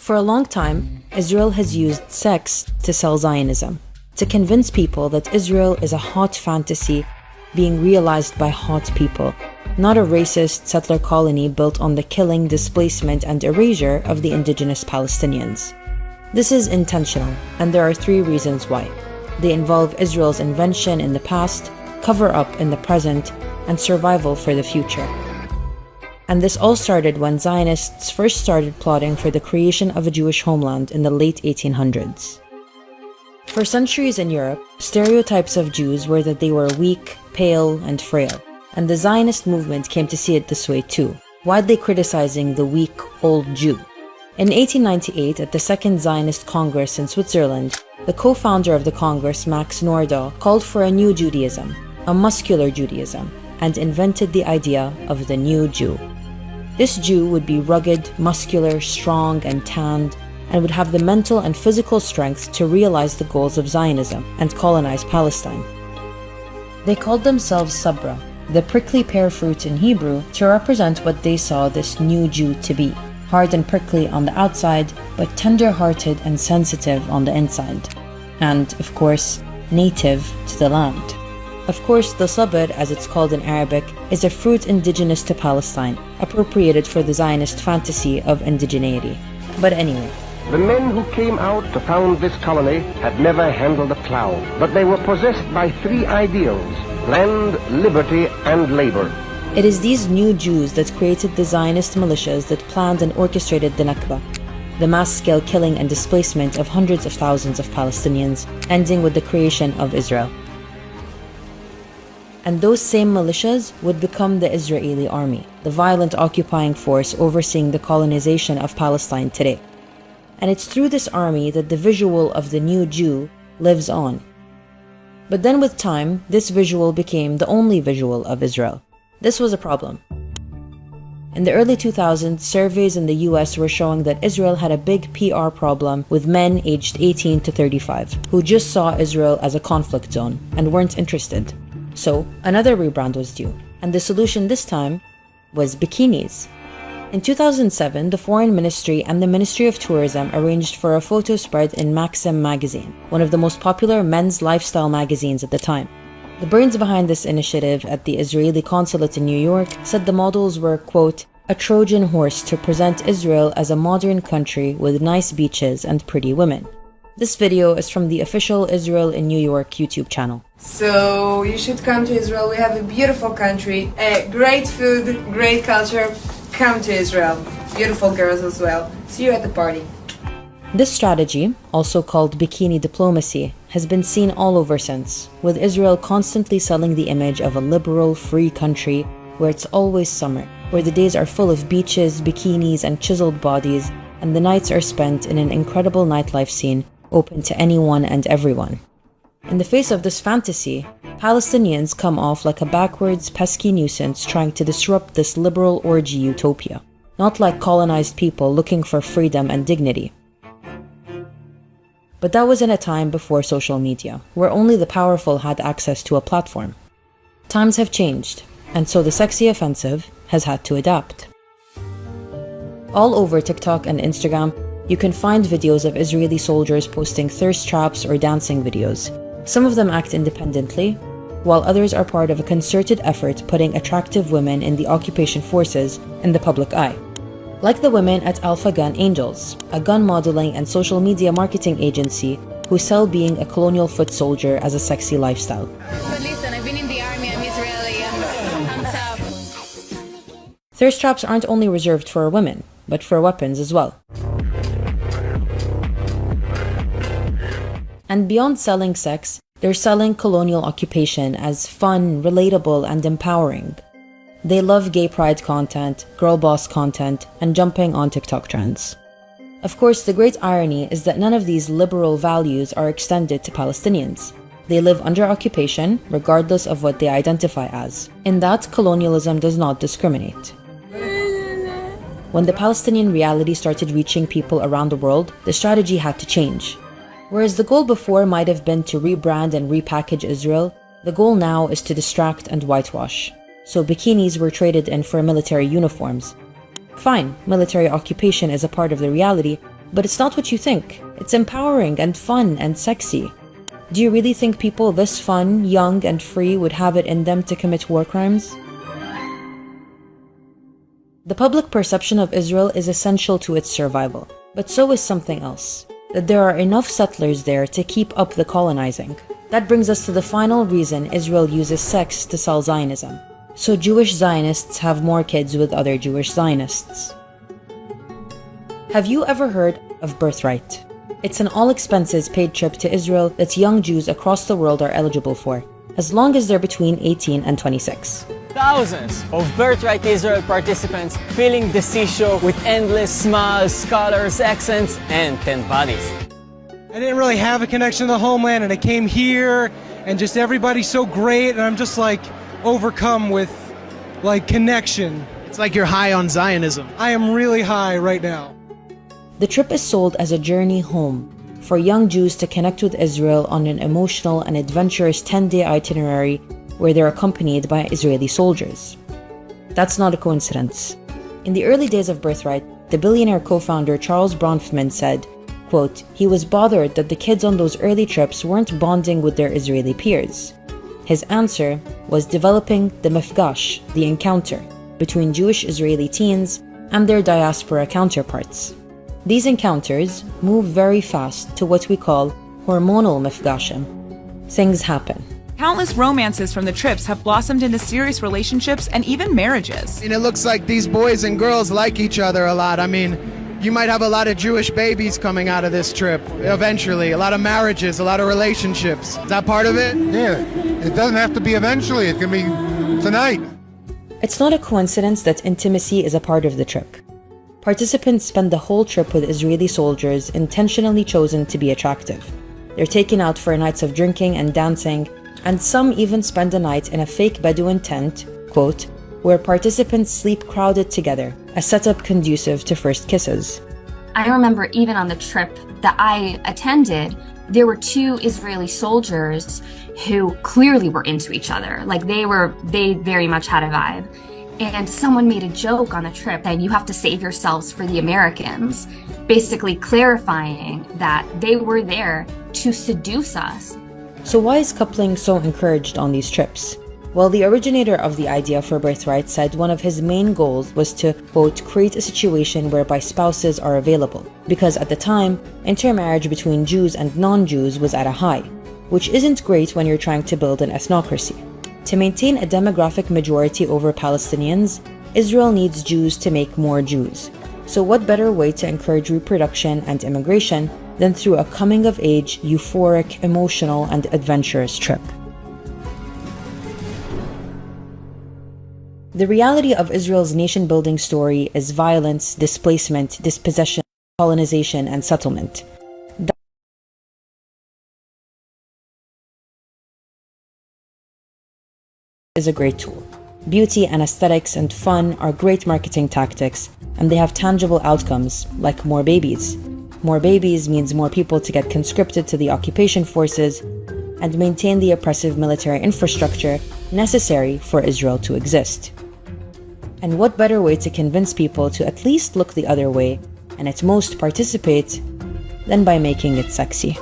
For a long time, Israel has used sex to sell Zionism, to convince people that Israel is a hot fantasy being realized by hot people, not a racist settler colony built on the killing, displacement, and erasure of the indigenous Palestinians. This is intentional, and there are 3 reasons why. They involve Israel's invention in the past, cover-up in the present, and survival for the future. And this all started when Zionists first started plotting for the creation of a Jewish homeland in the late 1800s. For centuries in Europe, stereotypes of Jews were that they were weak, pale, and frail, and the Zionist movement came to see it this way too, widely criticizing the weak, old Jew. In 1898, at the Second Zionist Congress in Switzerland, the co-founder of the Congress, Max Nordau, called for a new Judaism, a muscular Judaism, and invented the idea of the new Jew. This Jew would be rugged, muscular, strong, and tanned, and would have the mental and physical strength to realize the goals of Zionism and colonize Palestine. They called themselves sabra, the prickly pear fruit in Hebrew, to represent what they saw this new Jew to be, hard and prickly on the outside, but tender-hearted and sensitive on the inside, and, of course, native to the land. Of course, the sabr, as it's called in Arabic, is a fruit indigenous to Palestine, appropriated for the Zionist fantasy of indigeneity. But anyway. The men who came out to found this colony had never handled a plow, but they were possessed by 3 ideals: land, liberty, and labor. It is these new Jews that created the Zionist militias that planned and orchestrated the Nakba, the mass-scale killing and displacement of hundreds of thousands of Palestinians, ending with the creation of Israel. And those same militias would become the Israeli army, the violent occupying force overseeing the colonization of Palestine today. And it's through this army that the visual of the new Jew lives on. But then with time, this visual became the only visual of Israel. This was a problem. In the early 2000s, surveys in the US were showing that Israel had a big PR problem with men aged 18 to 35 who just saw Israel as a conflict zone and weren't interested. So another rebrand was due, and the solution this time was bikinis. In 2007, the Foreign Ministry and the Ministry of Tourism arranged for a photo spread in Maxim magazine, one of the most popular men's lifestyle magazines at the time. The brains behind this initiative at the Israeli consulate in New York said the models were, quote, a Trojan horse to present Israel as a modern country with nice beaches and pretty women. This video is from the official Israel in New York YouTube channel. So you should come to Israel. We have a beautiful country, great food, great culture. Come to Israel. Beautiful girls as well. See you at the party. This strategy, also called bikini diplomacy, has been seen all over since, with Israel constantly selling the image of a liberal, free country where it's always summer, where the days are full of beaches, bikinis, and chiseled bodies, and the nights are spent in an incredible nightlife scene open to anyone and everyone. In the face of this fantasy, Palestinians come off like a backwards, pesky nuisance trying to disrupt this liberal orgy utopia, not like colonized people looking for freedom and dignity. But that was in a time before social media, where only the powerful had access to a platform. Times have changed, and so the sexy offensive has had to adapt. All over TikTok and Instagram, you can find videos of Israeli soldiers posting thirst traps or dancing videos. Some of them act independently, while others are part of a concerted effort putting attractive women in the occupation forces in the public eye. Like the women at Alpha Gun Angels, a gun modeling and social media marketing agency who sell being a colonial foot soldier as a sexy lifestyle. But listen, I've been in the army, I'm Israeli, I'm tough. Thirst traps aren't only reserved for women, but for weapons as well. And beyond selling sex, they're selling colonial occupation as fun, relatable, and empowering. They love gay pride content, girl boss content, and jumping on TikTok trends. Of course, the great irony is that none of these liberal values are extended to Palestinians. They live under occupation, regardless of what they identify as. In that, colonialism does not discriminate. When the Palestinian reality started reaching people around the world, the strategy had to change. Whereas the goal before might have been to rebrand and repackage Israel, the goal now is to distract and whitewash. So bikinis were traded in for military uniforms. Fine, military occupation is a part of the reality, But it's not what you think. It's empowering and fun and sexy. Do you really think people this fun, young, and free would have it in them to commit war crimes? The public perception of Israel is essential to its survival, but so is something else: that there are enough settlers there to keep up the colonizing. That brings us to the final reason Israel uses sex to sell Zionism. So Jewish Zionists have more kids with other Jewish Zionists. Have you ever heard of birthright? It's an all-expenses-paid trip to Israel that young Jews across the world are eligible for, as long as they're between 18 and 26. Thousands of Birthright Israel participants filling the seashore with endless smiles, scholars, accents, and 10 bodies. I didn't really have a connection to the homeland, and I came here, and just everybody's so great, and I'm just like overcome with like connection. It's like you're high on Zionism. I am really high right now. The trip is sold as a journey home for young Jews to connect with Israel on an emotional and adventurous 10-day itinerary where they're accompanied by Israeli soldiers. That's not a coincidence. In the early days of Birthright, the billionaire co-founder Charles Bronfman said, quote, he was bothered that the kids on those early trips weren't bonding with their Israeli peers. His answer was developing the mifgash, the encounter, between Jewish Israeli teens and their diaspora counterparts. These encounters move very fast to what we call hormonal mifgashim. Things happen. Countless romances from the trips have blossomed into serious relationships and even marriages. And it looks like these boys and girls like each other a lot. I mean, you might have a lot of Jewish babies coming out of this trip eventually, a lot of marriages, a lot of relationships. Is that part of it? Yeah, it doesn't have to be eventually, it can be tonight. It's not a coincidence that intimacy is a part of the trip. Participants spend the whole trip with Israeli soldiers intentionally chosen to be attractive. They're taken out for nights of drinking and dancing, and some even spend a night in a fake Bedouin tent, quote, where participants sleep crowded together, a setup conducive to first kisses. I remember even on the trip that I attended, there were 2 Israeli soldiers who clearly were into each other. Like they very much had a vibe. And someone made a joke on the trip that you have to save yourselves for the Americans, basically clarifying that they were there to seduce us. So why is coupling so encouraged on these trips? Well, the originator of the idea for Birthright said one of his main goals was to, quote, create a situation whereby spouses are available, because at the time, intermarriage between Jews and non-Jews was at a high, which isn't great when you're trying to build an ethnocracy. To maintain a demographic majority over Palestinians, Israel needs Jews to make more Jews. So what better way to encourage reproduction and immigration than through a coming-of-age, euphoric, emotional, and adventurous trip? The reality of Israel's nation-building story is violence, displacement, dispossession, colonization, and settlement. That is a great tool. Beauty and aesthetics and fun are great marketing tactics, and they have tangible outcomes, like more babies. More babies means more people to get conscripted to the occupation forces and maintain the oppressive military infrastructure necessary for Israel to exist. And what better way to convince people to at least look the other way, and at most participate, than by making it sexy?